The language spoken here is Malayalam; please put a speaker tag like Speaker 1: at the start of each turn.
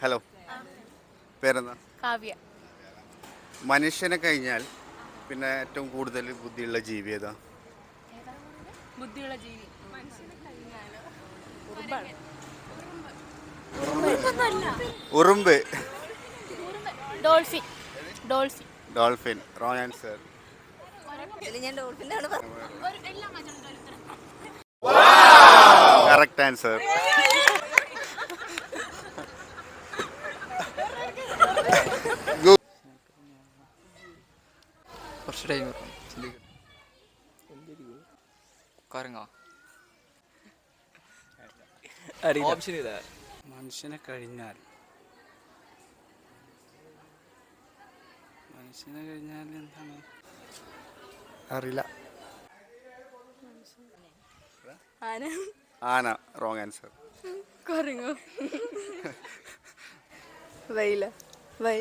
Speaker 1: ഹലോ, പേരെന്താ?
Speaker 2: കാവ്യ.
Speaker 1: മനുഷ്യനെ കഴിഞ്ഞാൽ പിന്നെ ഏറ്റവും കൂടുതൽ ബുദ്ധിയുള്ള ജീവി ഏതാ?
Speaker 2: ബുദ്ധിയുള്ള ജീവി
Speaker 1: ഉറുമ്പ്.
Speaker 2: Dolphin. Dolphin.
Speaker 1: Dolphin. Wrong answer.
Speaker 3: ഞാൻ ഡോൾഫിനാണ്
Speaker 1: കറക്റ്റ് ആൻസർ.
Speaker 4: കുറച്ച് ടൈം കറങ്ങാ ഓപ്ഷൻ ഇതാ.
Speaker 5: മനുഷ്യനെ കഴിഞ്ഞാൽ എന്താണ് അറിയില്ല.
Speaker 1: ആന. Wrong answer.
Speaker 3: കുരങ്ങോ വൈല വൈ